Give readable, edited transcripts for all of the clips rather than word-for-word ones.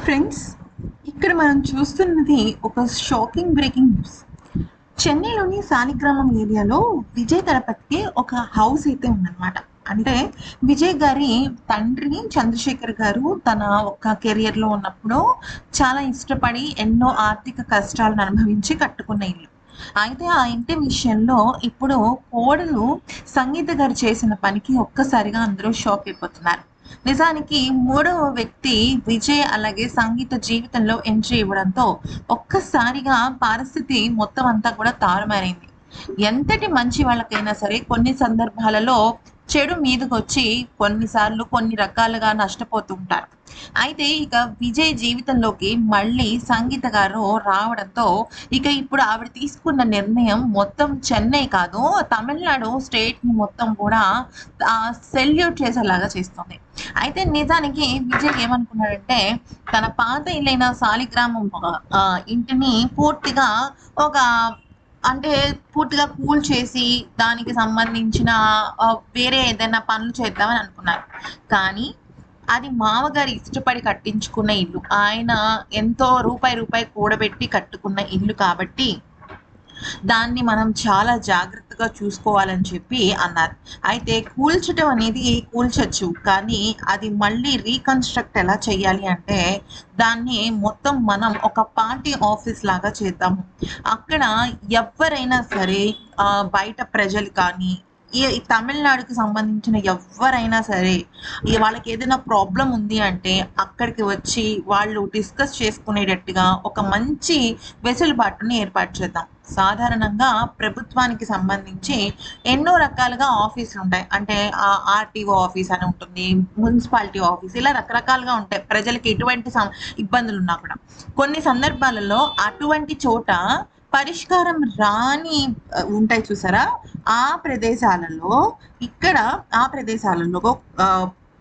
Friends, ఇక్కడ మనం చూస్తున్నది ఒక షాకింగ్ బ్రేకింగ్ న్యూస్. చెన్నైలోని సాలిగ్రామం ఏరియాలో విజయ్ దళపతికి ఒక హౌస్ అయితే ఉందన్నమాట. అంటే విజయ్ గారి తండ్రి చంద్రశేఖర్ గారు తన ఒక కెరియర్లో ఉన్నప్పుడు చాలా ఇష్టపడి ఎన్నో ఆర్థిక కష్టాలను అనుభవించి కట్టుకున్న ఇల్లు. అయితే ఆ ఇంటి విషయంలో ఇప్పుడు కోడలు సంగీత గారు చేసిన పనికి ఒక్కసారిగా అందరూ షాక్ అయిపోతున్నారు. నిజానికి మూడవ వ్యక్తి విజయ్ అలాగే సంగీత జీవితంలో ఎంట్రీ ఇవ్వడంతో ఒక్కసారిగా పరిస్థితి మొత్తం అంతా కూడా తారుమారైంది. ఎంతటి మంచి వాళ్ళకైనా సరే కొన్ని సందర్భాలలో చెడు మీదకొచ్చి కొన్నిసార్లు కొన్ని రకాలుగా నష్టపోతూ ఉంటారు. అయితే ఇక విజయ్ జీవితంలోకి మళ్ళీ సంగీత గారు రావడంతో ఇక ఇప్పుడు ఆవిడ తీసుకున్న నిర్ణయం మొత్తం చెన్నై కాదు, తమిళనాడు స్టేట్‌ని మొత్తం కూడా సెల్యూట్ చేసేలాగా చేస్తుంది. అయితే నిజానికి విజయ్ ఏమనుకున్నాడంటే తన పాత ఇల్లైన సాలిగ్రామం ఇంటిని పూర్తిగా ఒక అంటే పూర్తిగా కూల్చేసి దానికి సంబంధించిన వేరే ఏదైనా పనులు చేద్దామని అనుకున్నారు. కానీ అది మామగారు ఇష్టపడి కట్టించుకున్న ఇల్లు. ఆయన ఎంతో రూపాయి కూడబెట్టి కట్టుకున్న ఇల్లు కాబట్టి దాన్ని మనం చాలా జాగ్రత్తగా చూసుకోవాలని చెప్పి అన్నారు. అయితే కూల్చటం అనేది కూల్చొచ్చు, కానీ అది మళ్ళీ రీకన్‌స్ట్రక్ట్ ఎలా చేయాలి అంటే దాన్ని మొత్తం మనం ఒక పార్టీ ఆఫీస్ లాగా చేద్దాము. అక్కడ ఎవ్వరైనా సరే బయట ప్రజలు కానీ ఈ తమిళనాడుకి సంబంధించిన ఎవ్వరైనా సరే వాళ్ళకి ఏదైనా ప్రాబ్లం ఉంది అంటే అక్కడికి వచ్చి వాళ్ళు డిస్కస్ చేసుకునేటట్టుగా ఒక మంచి వెసులుబాటుని ఏర్పాటు చేద్దాం. సాధారణంగా ప్రభుత్వానికి సంబంధించి ఎన్నో రకాలుగా ఆఫీసులు ఉంటాయి. అంటే ఆర్టీఓ ఆఫీస్ అని ఉంటుంది, మున్సిపాలిటీ ఆఫీస్, ఇలా రకరకాలుగా ఉంటాయి. ప్రజలకి ఎటువంటి ఇబ్బందులు ఉన్నా కూడా కొన్ని సందర్భాలలో అటువంటి చోట పరిష్కారం రాని ఉంటాయి చూసారా, ఆ ప్రదేశాలలో ఆ ప్రదేశాలలో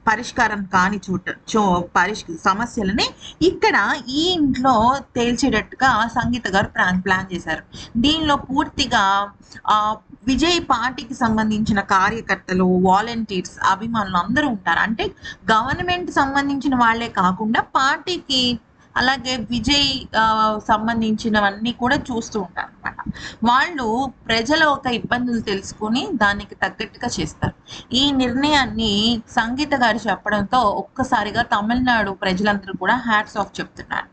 పరిష్కారం కాని సమస్యలని ఇక్కడ ఈ ఇంట్లో తేల్చేటట్టుగా సంగీత గారు ప్లాన్ చేశారు. దీనిలో పూర్తిగా విజయ్ పార్టీకి సంబంధించిన కార్యకర్తలు, వాలంటీర్స్, అభిమానులు అందరూ ఉంటారు. అంటే గవర్నమెంట్ సంబంధించిన వాళ్ళే కాకుండా పార్టీకి అలాగే విజయ్ సంబంధించినవన్నీ కూడా చూస్తూ ఉంటారు అనమాట. వాళ్ళు ప్రజల ఒక ఇబ్బందులు తెలుసుకుని దానికి తగ్గట్టుగా చేస్తారు. ఈ నిర్ణయాన్ని సంగీత గారు చెప్పడంతో ఒక్కసారిగా తమిళనాడు ప్రజలందరూ కూడా హ్యాట్స్ ఆఫ్ చెప్తున్నారు.